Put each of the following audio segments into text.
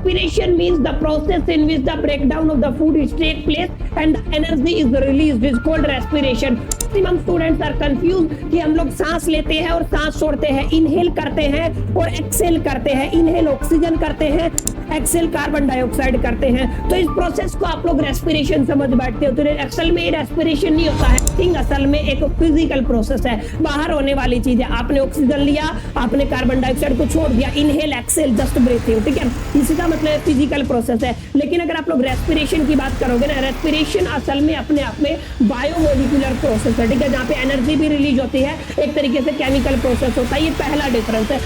respiration means the process in which the breakdown of the food is take place and the energy is released is called respiration. Maximum students are confuse कि हम लोग सांस लेते हैं और सांस छोड़ते हैं, इनहेल करते हैं और एक्सेल करते हैं, इनहेल ऑक्सीजन करते हैं, एक्सेल कार्बन डाइऑक्साइड करते हैं। तो इस प्रोसेस को आप लोग रेस्पिरेशन समझ बैठते हो। तो असल में रेस्पिरेशन नहीं होता है, असल में एक फिजिकल प्रोसेस है, बाहर होने वाली चीज है। आपने ऑक्सीजन लिया, आपने कार्बन डाइऑक्साइड को छोड़ दिया, इनहेल एक्सेल जस्ट ब्रीथिंग, ठीक है, इसी का मतलब फिजिकल प्रोसेस है। लेकिन अगर आप लोग रेस्पिरेशन की बात करोगे ना, रेस्पिरेशन असल में अपने आप में बायोमोलिकुलर प्रोसेस है, ठीक है, जहाँ पे एनर्जी भी रिलीज होती है, एक तरीके से केमिकल प्रोसेस होता है। ये पहला डिफरेंस है।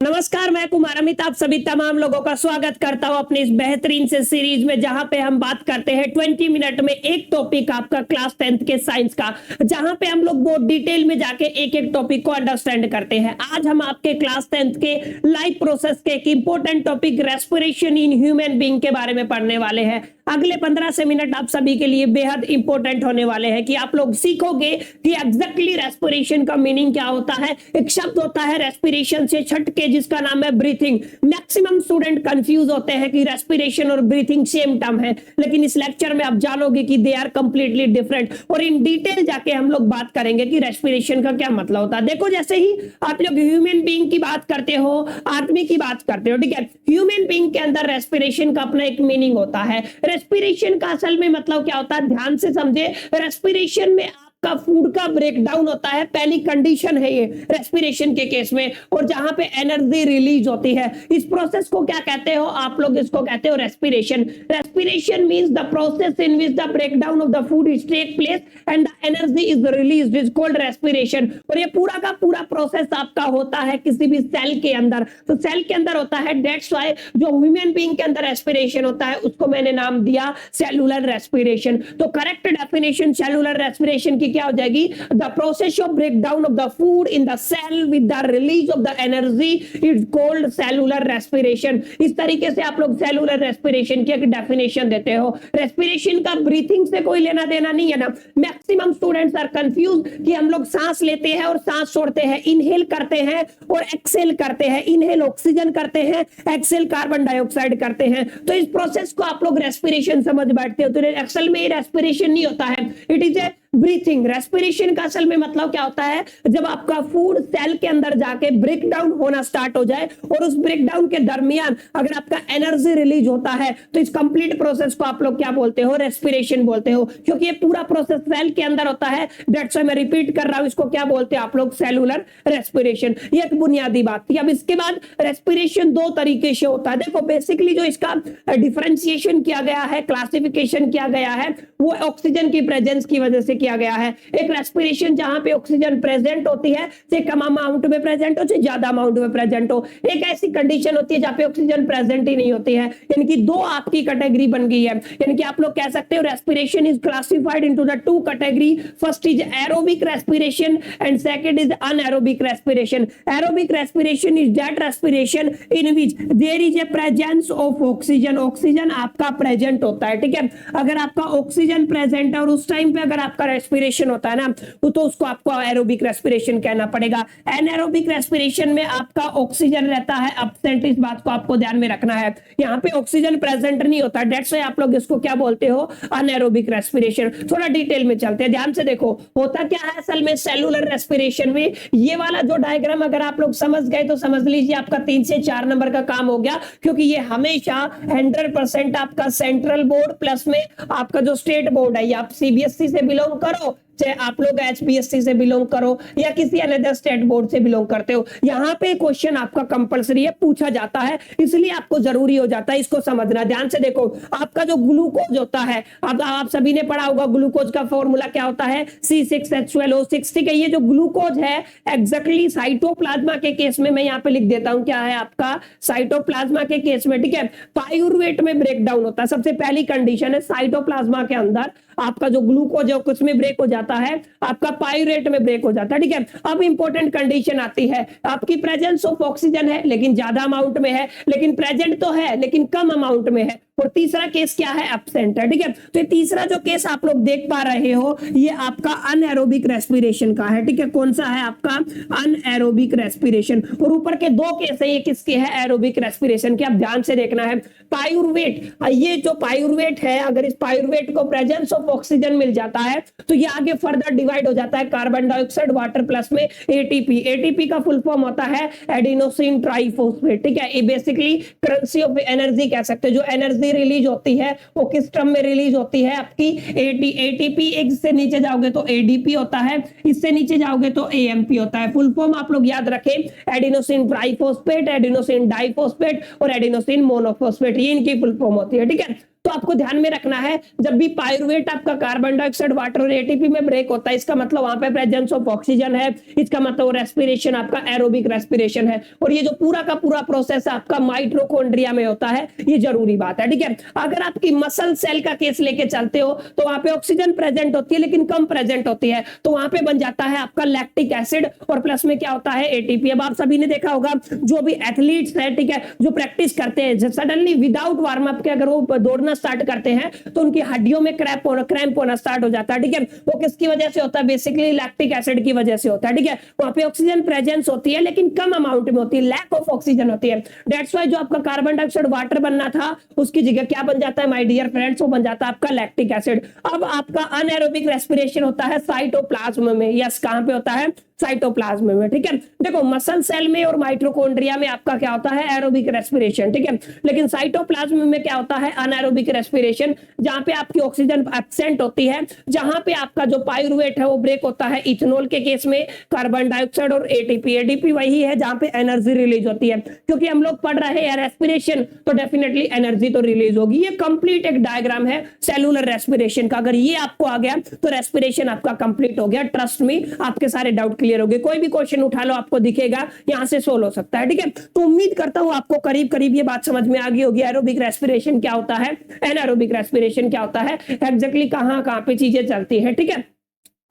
नमस्कार, मैं कुमार अमित आप सभी तमाम लोगों का स्वागत करता हूं अपनी इस बेहतरीन से सीरीज में, जहां पे हम बात करते हैं 20 मिनट में एक टॉपिक आपका क्लास 10th के साइंस का, जहां पे हम लोग बहुत डिटेल में जाके एक एक टॉपिक को अंडरस्टैंड करते हैं। आज हम आपके क्लास 10th के लाइफ प्रोसेस के एक important topic respiration in human being के बारे में पढ़ने वाले हैं। अगले 15 से मिनट आप सभी के लिए बेहद इंपॉर्टेंट होने वाले हैं कि आप लोग सीखोगे कि एग्जैक्टली रेस्पिरेशन का मीनिंग क्या होता है। एक शब्द होता है रेस्पिरेशन से छट के, जिसका नाम है ब्रीथिंग। मैक्सिमम स्टूडेंट कंफ्यूज होते हैं कि रेस्पिरेशन और ब्रीथिंग सेम टर्म है, लेकिन इस लेक्चर में आप जानोगे कि दे आर कंप्लीटली डिफरेंट, और इन डिटेल जाके हम लोग बात करेंगे कि रेस्पिरेशन का क्या मतलब होता है। देखो, जैसे ही आप लोग ह्यूमन बीइंग की बात करते हो, आदमी की बात करते हो, ठीक है, ह्यूमन बीइंग के अंदर रेस्पिरेशन का अपना एक मीनिंग होता है। रेस्पिरेशन का असल में मतलब क्या होता है, ध्यान से समझे। रेस्पिरेशन में का फूड का ब्रेकडाउन होता है, पहली कंडीशन है ये रेस्पिरेशन के केस में, और जहां पे एनर्जी रिलीज होती है, इस प्रोसेस को क्या कहते हो आप लोग? इसको कहते हो respiration. Respiration means the process in which the breakdown of the food is take place and the energy is released is called respiration. और ये पूरा का पूरा प्रोसेस आपका होता है किसी भी सेल के अंदर, तो सेल के अंदर होता है। दैट्स व्हाई जो ह्यूमन बीइंग के अंदर रेस्पिरेशन होता है उसको मैंने नाम दिया सेलुलर रेस्पिरेशन। तो करेक्ट डेफिनेशन सेलुलर रेस्पिरेशन की क्या हो जाएगी? The process of breakdown of the food in the cell with the release of the energy is called cellular respiration. इस तरीके से आप लोग सेलुलर रेस्पिरेशन की एक डेफिनेशन देते हो। रेस्पिरेशन का ब्रीथिंग से कोई लेना देना नहीं है ना। मैक्सिमम स्टूडेंट्स आर कंफ्यूज कि हम लोग सांस लेते हैं और सांस छोड़ते हैं, इनहेल करते हैं और एक्सेल करते हैं, इनहेल ऑक्सीजन करते हैं, एक्सेल कार्बन डाइऑक्साइड करते हैं। तो इस प्रोसेस को आप लोग रेस्पिरेशन समझ बैठते हो। तो असल में रेस्पिरेशन नहीं होता है, it is a breathing. Respiration का असल में मतलब क्या होता है? जब आपका फूड सेल के अंदर जाके ब्रेक डाउन होना स्टार्ट हो जाए, और उस ब्रेक डाउन के दरमियान अगर आपका एनर्जी रिलीज होता है, तो इस कंप्लीट प्रोसेस को आप लोग क्या बोलते हो? रेस्पिरेशन बोलते हो, क्योंकि ये पूरा प्रोसेस सेल के अंदर होता है। दैट्स व्हाई मैं रिपीट कर रहा हूं, इसको क्या बोलते हैं आप लोग? Cellular respiration. ये एक बुनियादी बात थी। अब इसके बाद रेस्पिरेशन दो तरीके से होता है। देखो, बेसिकली जो इसका डिफरेंशिएशन किया गया है, क्लासिफिकेशन किया गया है, वो ऑक्सीजन की प्रेजेंस की वजह से किया गया है। एक रेस्पिरेशन जहां पे ऑक्सीजन प्रेजेंट होती है, से कम अमाउंट में प्रेजेंट हो, से ज्यादा अमाउंट में प्रेजेंट हो। एक ऐसी कंडीशन होती है जहां पे ऑक्सीजन प्रेजेंट ही नहीं होती है। यानी कि दो आपकी कैटेगरी बन गई है। यानी कि आप लोग कह सकते हो respiration is classified into the two category. First is aerobic respiration and second is anaerobic respiration. Aerobic respiration is that respiration in which there is a presence of oxygen. Oxygen आपका प्रेजेंट होता है, ठीक है। अगर आपका oxygen present है और उस टाइम पे अगर आपका रेस्पिरेशन होता है ना, तो उसको आपको एरोबिक रेस्पिरेशन कहना पड़ेगा। एनारोबिक रेस्पिरेशन में आपका ऑक्सीजन रहता है एब्सेंट। इस बात को आपको ध्यान में रखना है, यहाँ पे ऑक्सीजन प्रेजेंट नहीं होता। दैट्स व्हाई आप लोग इसको क्या बोलते हो? Anaerobic respiration. थोड़ा डिटेल में चलते हैं, ध्यान से देखो होता क्या है असल में सेलुलर रेस्पिरेशन में। ये वाला जो डायग्राम अगर आप लोग समझ गए तो समझ लीजिए आपका 3 से 4 नंबर का काम हो गया, क्योंकि ये हमेशा 100% आपका सेंट्रल बोर्ड प्लस में आपका जो स्टेट बोर्ड है, या आप सीबीएसई से बिलोंग करो, चाहे आप लोग एचपीएससी से बिलोंग करो या किसी अनदर स्टेट बोर्ड से बिलोंग करते हो, यहाँ पे क्वेश्चन आपका कंपलसरी है, पूछा जाता है, इसलिए आपको जरूरी हो जाता है इसको समझना। ध्यान से देखो, आपका जो ग्लूकोज होता है, अब आप सभी ने पढ़ा होगा ग्लूकोज का फॉर्मूला क्या होता है? C6H12O6, ठीक है। ये जो ग्लूकोज है एग्जैक्टली साइटोप्लाज्मा के केस में, मैं यहाँ पे लिख देता हूं क्या है आपका साइटोप्लाज्मा के केस में, ठीक है, पाइरुवेट में ब्रेक डाउन होता है। सबसे पहली कंडीशन है साइटोप्लाज्मा के अंदर आपका जो ग्लूकोज है कुछ में ब्रेक हो जाता है, आपका पाइरुवेट में ब्रेक हो जाता है, ठीक है। अब इंपॉर्टेंट कंडीशन आती है, आपकी प्रेजेंस ऑफ ऑक्सीजन है लेकिन ज्यादा अमाउंट में है, लेकिन प्रेजेंट तो है लेकिन कम अमाउंट में है, और तीसरा केस क्या है, एब्सेंट है। ठीक है, तो ये तीसरा जो केस आप लोग देख पा रहे हो ये आपका अनएरोबिक रेस्पिरेशन का है। ठीक है, कौन सा है आपका, अनएरोबिक रेस्पिरेशन। और ऊपर के दो केस है, ये किसके है, एरोबिक रेस्पिरेशन के। आप ध्यान से देखना है, पायुर्वेट, ये जो पायुर्वेट है, अगर इस पायुर्वेट को प्रेजेंस ऑफ ऑक्सीजन मिल जाता है तो ये आगे फर्दर डिवाइड हो जाता है कार्बन डाइऑक्साइड वाटर प्लस में एटीपी। एटीपी का फुल फॉर्म होता है एडिनोसिन ट्राइफॉस्फेट। ठीक है, ये बेसिकली करेंसी ऑफ एनर्जी कह सकते हैं। जो एनर्जी रिलीज होती है वो किस टर्म में रिलीज होती है आपकी, एटीपी। एक से नीचे जाओगे तो एडीपी होता है, इससे नीचे जाओगे तो एएमपी होता है। फुल फॉर्म आप लोग याद रखें, एडिनोसिन ट्राइफॉस्फेट, एडिनोसिन डाइफॉस्फेट और एडिनोसिन मोनोफॉस्फेट, ये इनकी फुल फॉर्म होती है। ठीक है, तो आपको ध्यान में रखना है, जब भी पायरुवेट आपका कार्बन डाइऑक्साइड वाटर और एटीपी में ब्रेक होता है, इसका मतलब वहां पे प्रेजेंस ऑफ ऑक्सीजन है, इसका मतलब रेस्पिरेशन आपका एरोबिक रेस्पिरेशन है। और ये जो पूरा का पूरा प्रोसेस आपका माइटोकॉन्ड्रिया में होता है, ये जरूरी बात है। ठीक है, अगर आपकी मसल सेल का केस लेके चलते हो तो वहां पे ऑक्सीजन प्रेजेंट होती है लेकिन कम प्रेजेंट होती है, तो वहां पे बन जाता है आपका लैक्टिक एसिड और प्लस में क्या होता है, एटीपी। अब आप सभी ने देखा होगा, जो भी एथलीट्स है, ठीक है, जो प्रैक्टिस करते हैं, सडनली विदाउट वार्म अप के अगर वो दौड़ना स्टार्ट करते हैं तो उनकी हड्डियों में क्रैम्प होना स्टार्ट हो जाता है। ठीक है, वो किसकी वजह से होता है, बेसिकली लैक्टिक एसिड की वजह से होता है। ठीक है, वहां पे ऑक्सीजन प्रेजेंस होती है लेकिन कम अमाउंट में होती है, लैक ऑफ ऑक्सीजन होती है। दैट्स व्हाई जो आपका कार्बन डाइऑक्साइड वाटर बनना था उसकी जगह क्या बन जाता है माय डियर फ्रेंड्स, वो बन जाता है आपका लैक्टिक एसिड। अब आपका अनएरोबिक रेस्पिरेशन होता है साइटोप्लाज्म में। यस, कहां पे होता है, साइटोप्लाज्म में। ठीक है, देखो मसल सेल में और माइटोकॉन्ड्रिया में आपका क्या होता है, एरोबिक रेस्पिरेशन। ठीक है, लेकिन साइटोप्लाज्म में क्या होता है, अनएरोबिक रेस्पिरेशन, जहां पे आपकी ऑक्सीजन एब्सेंट होती है, जहां पे आपका जो पायरुवेट है वो ब्रेक होता है। इथेनॉल के केस में कार्बन डाइऑक्साइड और एटीपी। एटीपी वही है जहां पे एनर्जी रिलीज होती है, क्योंकि हम लोग पढ़ रहे हैं रेस्पिरेशन तो डेफिनेटली एनर्जी तो रिलीज होगी। ये कंप्लीट एक डायग्राम है सेलुलर रेस्पिरेशन का। अगर ये आपको आ गया तो रेस्पिरेशन आपका कंप्लीट हो गया। ट्रस्ट मी, आपके सारे डाउट क्लियर हो गए। कोई भी क्वेश्चन उठा लो, आपको दिखेगा, यहां से सोल्व हो सकता है। ठीक है, तो उम्मीद करता हूं आपको करीब करीब ये बात समझ में आ गई होगी, एरोबिक रेस्पिरेशन क्या होता है, एनारोबिक रेस्पिरेशन क्या होता है, एग्जैक्टली कहां पे चीजें चलती है। ठीक है,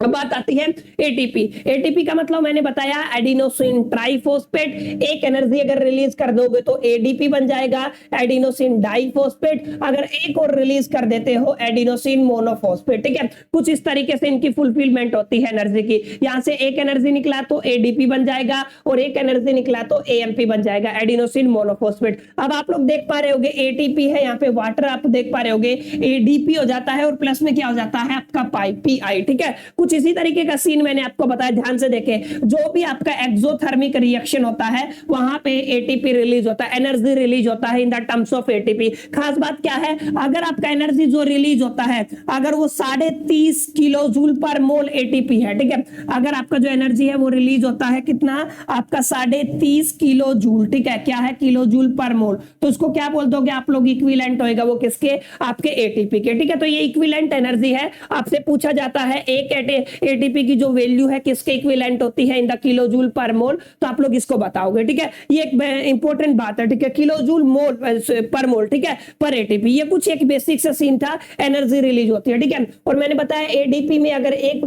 अब बात आती है एटीपी। एटीपी का मतलब मैंने बताया एडिनोसिन ट्राइफॉस्फेट। एक एनर्जी अगर रिलीज कर दोगे तो एडीपी बन जाएगा, एडिनोसिन डाइफॉस्फेट। अगर एक और रिलीज कर देते हो एडिनोसिन मोनोफॉस्फेट। ठीक है, कुछ इस तरीके से इनकी फुलफिलमेंट होती है एनर्जी की। यहां से एक एनर्जी निकला तो एडीपी बन जाएगा और एक एनर्जी निकला तो एएमपी बन जाएगा, एडिनोसिन मोनोफॉस्फेट। अब आप लोग देख पा रहे होगे एटीपी है, यहाँ पे वाटर आप देख पा रहे होगे, एडीपी हो जाता है और प्लस में क्या हो जाता है आपका पीआई। ठीक है, कुछ इसी तरीके का सीन मैंने आपको बताया, ध्यान से देखें। जो भी आपका एक्सोथर्मिक रिएक्शन होता है वहां पे एटीपी रिलीज होता है, एनर्जी रिलीज होता है in the terms of ATP. खास बात क्या है, अगर आपका एनर्जी जो रिलीज होता है अगर वो 30.5 किलो जूल पर मोल एटीपी है, ठीक है, अगर आपका जो एनर्जी है वो रिलीज होता है कितना, आपका 30.5 किलो जूल। ठीक है, क्या है, किलो जूल पर मोल, तो उसको क्या बोल दोगे आप लोग, इक्विवेलेंट होएगा वो किसके, आपके एटीपी के। ठीक है, तो ये इक्विवेलेंट एनर्जी है। आपसे पूछा जाता है एक एटीपी की जो वैल्यू है किसके इक्विवेलेंट होती है इन द किलो जूल पर मोल, तो आप लोग इसको बताओगे। ठीक है, ये एक इंपॉर्टेंट बात है। ठीक है, किलो जूल मोल पर मोल, ठीक है, पर एटीपी। ये कुछ एक बेसिक सा सीन था, एनर्जी रिलीज होती है। ठीक है, और मैंने बताया एडीपी में अगर एक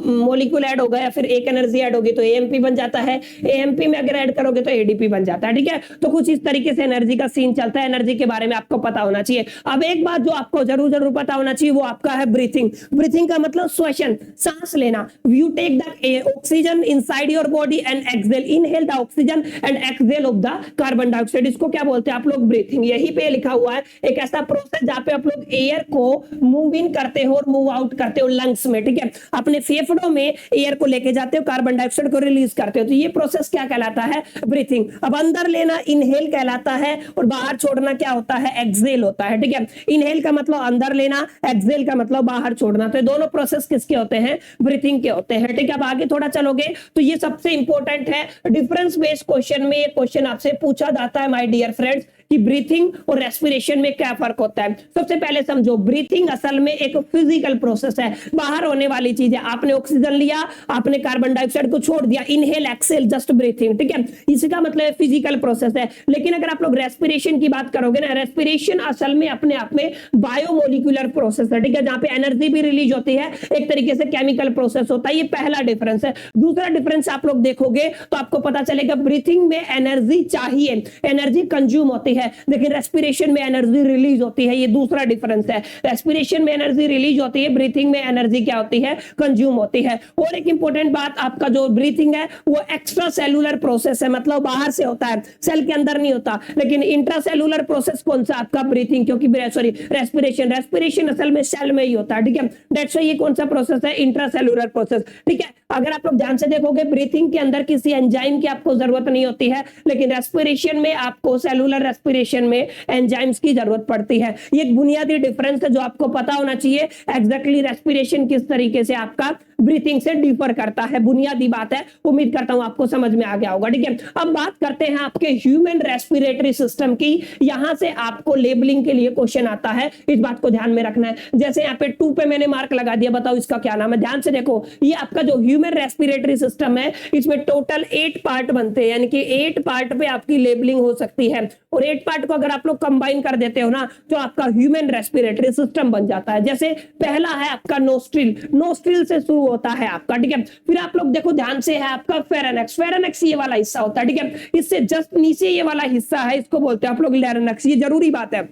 मॉलिक्यूल ऐड होगा या फिर एक एनर्जी ऐड होगी तो एएमपी बन जाता है, एएमपी में अगर ऐड करोगे तो एडीपी बन जाता है। ठीक है, तो कुछ इस तरीके से एनर्जी का सीन चलता है। एनर्जी के बारे में आपको पता होना चाहिए। अब एक बात जो आपको जरूर पता होना चाहिए वो आपका है ब्रीथिंग। ब्रीथिंग का मतलब श्वसन, सांस लेना। You take the oxygen inside your body and exhale, inhale the oxygen and exhale of the carbon dioxide. इसको क्या बोलते हैं आप लोग, ब्रीथिंग। यही पे लिखा हुआ है एक ऐसा प्रोसेस जहां पे आप लोग एयर को मूव इन करते हो और मूव आउट करते हो लंग्स में। ठीक है, अपने फेफड़ों में एयर को लेके जाते हो, कार्बन डाइऑक्साइड को रिलीज करते हो, तो ये प्रोसेस क्या कहलाता है, ब्रीथिंग। अब अंदर लेना इनहेल कहलाता है और बाहर छोड़ना क्या होता है, एक्सहेल होता है। ठीक है, इनहेल का मतलब अंदर लेना, एक्सहेल का मतलब बाहर छोड़ना, तो दोनों प्रोसेस किसके होते हैं, ब्रीथिंग के होते हैं। ठीक है, अब आगे थोड़ा चलोगे तो ये सबसे इंपॉर्टेंट है। डिफरेंस बेस्ड क्वेश्चन में ये क्वेश्चन आपसे पूछा जाता है माय डियर फ्रेंड्स कि ब्रीथिंग और रेस्पिरेशन में क्या फर्क होता है। सबसे पहले समझो, ब्रीथिंग असल में एक फिजिकल प्रोसेस है, बाहर होने वाली चीज है। आपने ऑक्सीजन लिया, आपने कार्बन डाइऑक्साइड को छोड़ दिया, इनहेल एक्सहेल जस्ट ब्रीथिंग। ठीक है, इसका मतलब फिजिकल प्रोसेस है। लेकिन अगर आप लोग रेस्पिरेशन की बात करोगे ना, रेस्पिरेशन असल में अपने आप में बायोमोलिकुलर प्रोसेस है। ठीक है, जहां पे एनर्जी भी रिलीज होती है, एक तरीके से केमिकल प्रोसेस होता है। ये पहला डिफरेंस है। दूसरा डिफरेंस आप लोग देखोगे तो आपको पता चलेगा ब्रीथिंग में एनर्जी चाहिए, एनर्जी कंज्यूम होती है। है, लेकिन रेस्पिरेशन में एनर्जी रिलीज होती है, ये दूसरा डिफरेंस है। रेस्पिरेशन में एनर्जी रिलीज होती है, ब्रीथिंग में एनर्जी क्या होती है, कंज्यूम होती है। और एक इंपॉर्टेंट बात, आपका जो ब्रीथिंग है वो एक्स्ट्रा सेलुलर प्रोसेस है, मतलब बाहर से होता है, सेल के अंदर नहीं होता। लेकिन इंट्रा सेलुलर प्रोसेस कौन सा, आपका ब्रीथिंग, क्योंकि सॉरी रेस्पिरेशन असल में सेल में ही होता है, ठीक है। दैट्स व्हाई ये कौन सा प्रोसेस है, इंट्रा सेलुलर प्रोसेस, ठीक है। अगर आप लोग ध्यान से देखोगे, ब्रीथिंग के अंदर किसी एंजाइम की आपको जरूरत नहीं होती है, लेकिन रेस्पिरेशन में आपको, सेलुलर रेस्पिरेशन में एंजाइम्स की जरूरत पड़ती है। ये एक बुनियादी डिफरेंस है जो आपको पता होना चाहिए। एग्जैक्टली रेस्पिरेशन किस तरीके से आपका ब्रीथिंग से डिफर करता है, बुनियादी बात है, उम्मीद करता हूं आपको समझ में आ गया होगा, ठीक है। अब बात करते हैं आपके ह्यूमन रेस्पिरेटरी सिस्टम की। यहां से आपको लेबलिंग के लिए क्वेश्चन आता है, इस बात को ध्यान में रखना है। जैसे यहाँ पे 2 पे मैंने मार्क लगा दिया, बताओ इसका क्या नाम है, ध्यान से देखो। ये आपका जो ह्यूमन रेस्पिरेटरी सिस्टम है, इसमें टोटल 8 पार्ट बनते हैं, यानी कि 8 पार्ट पे आपकी लेबलिंग हो सकती है। और 8 पार्ट को अगर आप लोग कंबाइन कर देते हो ना, तो आपका ह्यूमन रेस्पिरेटरी सिस्टम बन जाता है। जैसे पहला है आपका नोस्ट्रिल, नोस्ट्रिल से शुरू होता है आपका, ठीक है। फिर आप लोग देखो ध्यान से, है आपका फेरेनेक्स, फेरेनेक्स ये वाला हिस्सा होता है, ठीक है। इससे जस्ट नीचे ये वाला हिस्सा है, इसको बोलते हैं आप लोग लैरिंक्स, ये जरूरी बात है।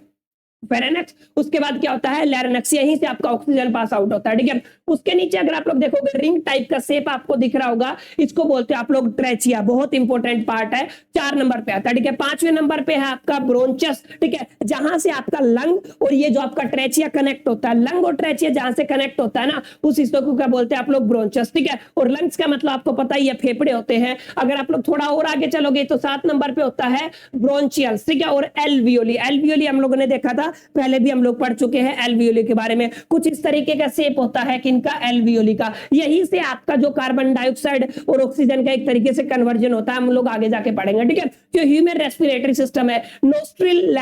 फेरेनेक्स, उसके बाद क्या होता है लैरिंक्स, यहीं से आपका ऑक्सीजन पास आउट होता है, ठीक है। उसके नीचे अगर आप लोग देखोगे रिंग टाइप का शेप आपको दिख रहा होगा, इसको बोलते हैं आप लोग ट्रेचिया, बहुत इंपॉर्टेंट पार्ट है, 4 नंबर पे आता है, ठीक है। 5वें नंबर पे है आपका ब्रोंचस, ठीक है, जहां से आपका लंग और ये जो आपका ट्रेचिया कनेक्ट होता है, लंग और ट्रेचिया जहां से कनेक्ट होता है ना, उस हिस्से को क्या बोलते हैं आप लोग, ब्रोंचस, ठीक है। और लंग्स का मतलब आपको पता ही है, फेफड़े होते हैं। अगर आप लोग थोड़ा और आगे चलोगे तो 7 नंबर पे होता है ब्रोंचियल्स, ठीक है। और एल्वियोली, एल्वियोली हम लोगों ने देखा था, पहले भी हम लोग पढ़ चुके हैं एल्वियोली के बारे में। कुछ इस तरीके का शेप होता है किनका, एल्वियोली का। यही से आपका जो कार्बन डाइऑक्साइड और ऑक्सीजन का एक तरीके से कन्वर्जन होता है, हम लोग आगे जाके पढ़ेंगे, ठीक है। जो ह्यूमन रेस्पिरेटरी सिस्टम है, nostril,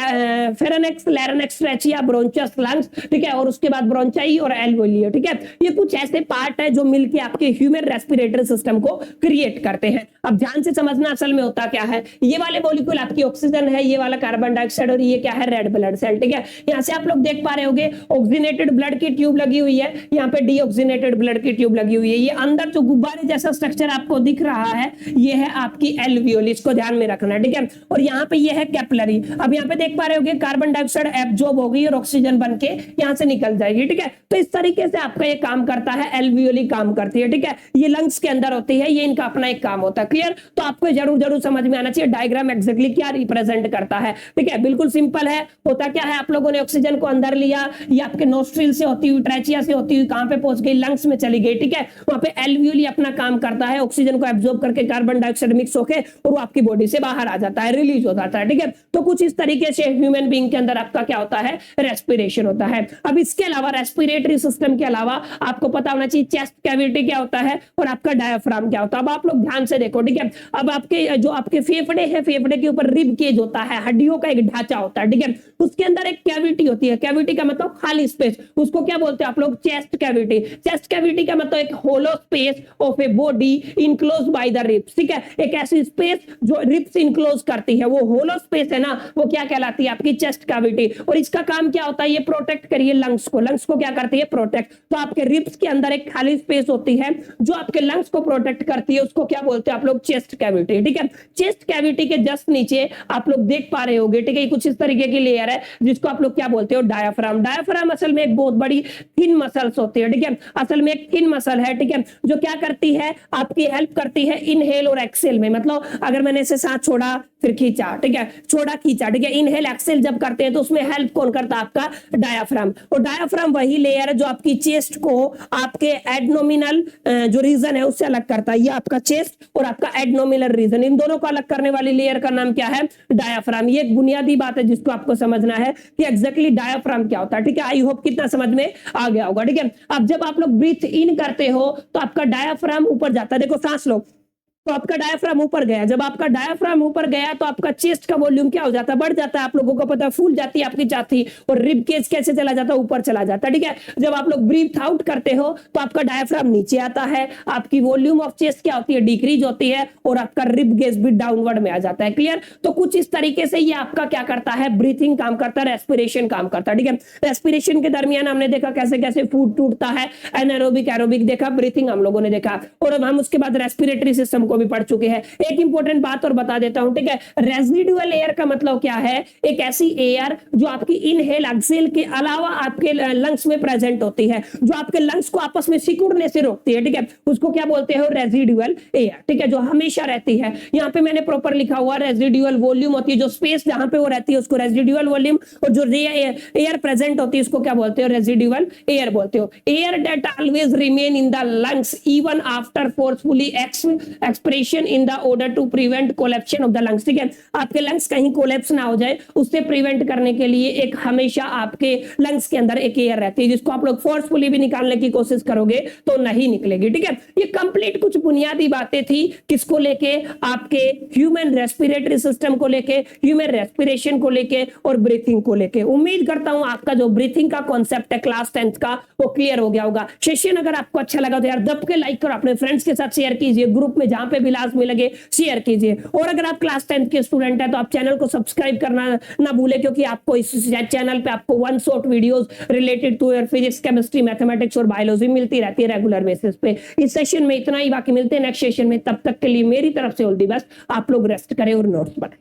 pharynx, larynx, trachea, bronchus, lungs, ठीक है। और उसके बाद ब्रोंचाई और एल्वियोली, ठीक है। ये कुछ ऐसे पार्ट है जो मिलके आपके ह्यूमन रेस्पिरेटरी सिस्टम को क्रिएट करते हैं। अब ध्यान से समझना असल में होता क्या है, ये वाले मॉलिक्यूल आपकी ऑक्सीजन है, ये वाला कार्बन डाइऑक्साइड, और ये क्या है, रेड ब्लड सेल, ठीक है। यहां से आप लोग देख पा रहे होंगे ऑक्सीनेटेड ब्लड की ट्यूब लगी हुई है, यहाँ पे डीऑक्सीनेटेड ब्लड की ट्यूब लगी हुई है। ये अंदर जो गुब्बारे जैसा स्ट्रक्चर आपको दिख रहा है, ये है आपकी एल्वियोली, इसको ध्यान में रखना है, ठीक है। और यहाँ पे ये है कैपिलरी। अब यहाँ पे देख पा रहे होंगे कार्बन डाइऑक्साइड एब्जॉर्ब होगी और ऑक्सीजन बनके यहाँ से निकल जाएगी, ठीक है। तो इस तरीके से आपका ये काम करता है, एल्वियोली काम करती है, ठीक है। ये लंग्स के अंदर होती है, ये इनका अपना एक काम होता है, क्लियर। तो आपको जरूर समझ में आना चाहिए डायग्राम एग्जैक्टली क्या रिप्रेजेंट करता है, ठीक है। बिल्कुल सिंपल है, होता क्या है, आप लोगों ने ऑक्सीजन को अंदर लिया, ये आपके नोस्ट्रिल से होती हुई, ट्रेचिया से होती हुई कहां पे पहुंच गई, लंग्स में चली गई, ठीक है। वहां पे एल्वियोली अपना काम करता है, ऑक्सीजन को एब्जॉर्ब करके कार्बन डाइऑक्साइड मिक्स होकर और वो आपकी बॉडी से बाहर आ जाता है, रिलीज हो जाता है, ठीक है। तो कुछ इस तरीके से ह्यूमन बीइंग के अंदर आपका क्या होता है, रेस्पिरेशन होता है। अब इसके अलावा रेस्पिरेटरी सिस्टम के अलावा आपको पता होना चाहिए चेस्ट कैविटी क्या होता है और आपका डायफ्राम क्या होता है। अब आप लोग ध्यान से देखो, ठीक है। अब आपके जो आपके फेफड़े हैं, फेफड़े के ऊपर रिब केज होता है, हड्डियों का एक ढांचा होता है, ठीक है। उसके अंदर एक कैविटी होती है, कैविटी का मतलब खाली स्पेस, उसको क्या बोलते हैं आप लोग, चेस्ट कैविटी। चेस्ट कैविटी का मतलब एक hollow space of a body enclose by the ribs, ठीक है। एक ऐसी स्पेस जो रिब्स इनक्लोज करती है, वो होलो स्पेस है ना, वो क्या कहलाती है, आपकी चेस्ट कैविटी। और इसका काम क्या होता है, ये प्रोटेक्ट करिए लंग्स को, लंग्स को क्या करती है, प्रोटेक्ट। तो आपके रिब्स के अंदर एक खाली स्पेस होती है जो आपके लंग्स को प्रोटेक्ट करती है, उसको क्या बोलते हैं आप लोग, चेस्ट कैविटी, ठीक है। चेस्ट कैविटी के जस्ट नीचे आप लोग देख पा रहे होंगे, ठीक है, कुछ इस तरीके की लेयर है जिसको आप लोग क्या बोलते हो, डायफ्राम। डायफ्राम असल में एक बहुत बड़ी थिन मसल्स होती है, ठीक है। असल में एक थिन मसल है, ठीक है, जो क्या करती है, आपकी हेल्प करती है इनहेल और एक्सेल में। मतलब अगर मैंने इसे सांस छोड़ा फिर खींचा, ठीक है, छोड़ा खींचा, ठीक है, इनहेल एक्सेल जब करते हैं तो उसमें हेल्प कौन करता है, आपका डायफ्राम। और डायफ्राम वही लेयर है जो आपकी चेस्ट को आपके एब्डोमिनल जो रीजन है उससे अलग करता है। ये आपका चेस्ट और आपका एब्डोमिनल रीजन, इन दोनों को अलग करने वाली लेयर का नाम क्या है, डायफ्राम। ये एक बुनियादी बात है जिसको आपको समझना है कि एग्जैक्टली डायफ्राम क्या होता है, ठीक है। आई होप कितना समझ में आ गया होगा, ठीक है। अब जब आप लोग ब्रीथ इन करते हो तो आपका डायफ्राम ऊपर जाता है, देखो सांस लो तो आपका डायफ्राम ऊपर गया, जब आपका डायफ्राम ऊपर गया तो आपका चेस्ट का वॉल्यूम क्या हो जाता है, बढ़ जाता है। आप लोगों को पता है, फूल जाती है आपकी छाती, और रिब केज कैसे चला जाता है, ऊपर चला जाता है, ठीक है। जब आप लोग ब्रीथ आउट करते हो तो आपका डायफ्राम नीचे आता है, आपकी वॉल्यूम ऑफ चेस्ट क्या होती है, डिक्रीज होती है, और आपका रिब गेज भी डाउनवर्ड में आ जाता है, क्लियर। तो कुछ इस तरीके से ये आपका क्या करता है, ब्रीथिंग काम करता है, रेस्पिरेशन काम करता है, ठीक है। रेस्पिरेशन के दरमियान हमने देखा कैसे कैसे फूड टूटता है, एनारोबिक एरोबिक देखा, ब्रीथिंग हम लोगों ने देखा, और अब हम उसके बाद रेस्पिरेटरी सिस्टम को भी पढ़ चुके हैं। एक इंपॉर्टेंट बात और बता देता हूं, ठीक है। रेजिडुअल एयर का मतलब क्या है? एक ऐसी एयर जो आपकी इनहेल एक्सेल के अलावा आपके लंग्स में प्रेजेंट होती है, जो आपके लंग्स को आपस में सिकुड़ने से रोकती है, ठीक है, उसको क्या बोलते हो? रेजिडुअल एयर, ठीक है, जो हमेशा रहती है। यहाँ पे मैंने प्रॉपर लिखा हुआ रेजिडुअल वॉल्यूम होती है, जो स्पेस जहां पे वो रहती है उसको रेजिडुअल वॉल्यूम, और जो एयर प्रेजेंट होती है उसको क्या बोलते हो? रेजिडुअल एयर बोलते हो। Air that always remain in the lungs even after forcefully expression in the order to prevent collapse of the lungs, ठीक है, आपके लंग्स कहीं कोलैप्स ना हो जाए उससे प्रिवेंट करने के लिए एक हमेशा आपके लंग्स के अंदर एक एयर रहती है, जिसको आप लोग फोर्सफुली भी निकालने की कोशिश करोगे तो नहीं निकलेगी, ठीक है। ये कंप्लीट कुछ बुनियादी बातें थी, किसको लेके? आपके ह्यूमन रेस्पिरेटरी सिस्टम को लेके, ह्यूमन रेस्पिरेशन को लेके और ब्रीथिंग को लेके। उम्मीद करता हूं आपका जो ब्रीथिंग का कॉन्सेप्ट है क्लास 10th का वो क्लियर हो गया होगा। सेशन अगर आपको अच्छा लगा तो यार दब के लाइक करो, अपने फ्रेंड्स के साथ शेयर कीजिए, ग्रुप में जहां पे भी लाजमी लगे शेयर कीजिए। और अगर आप क्लास 10th के स्टूडेंट है तो आप चैनल को सब्सक्राइब करना ना भूले, क्योंकि आपको इस चैनल पे आपको one shot videos related to your physics, chemistry, mathematics और बायोलॉजी मिलती रहती है रेगुलर बेसिस पे। इस सेशन में इतना ही, बाकी मिलते हैं नेक्स्ट सेशन में। तब तक के लिए मेरी तरफ से ऑल द बेस्ट। आप लोग रेस्ट करें और नोट्स बनाएं।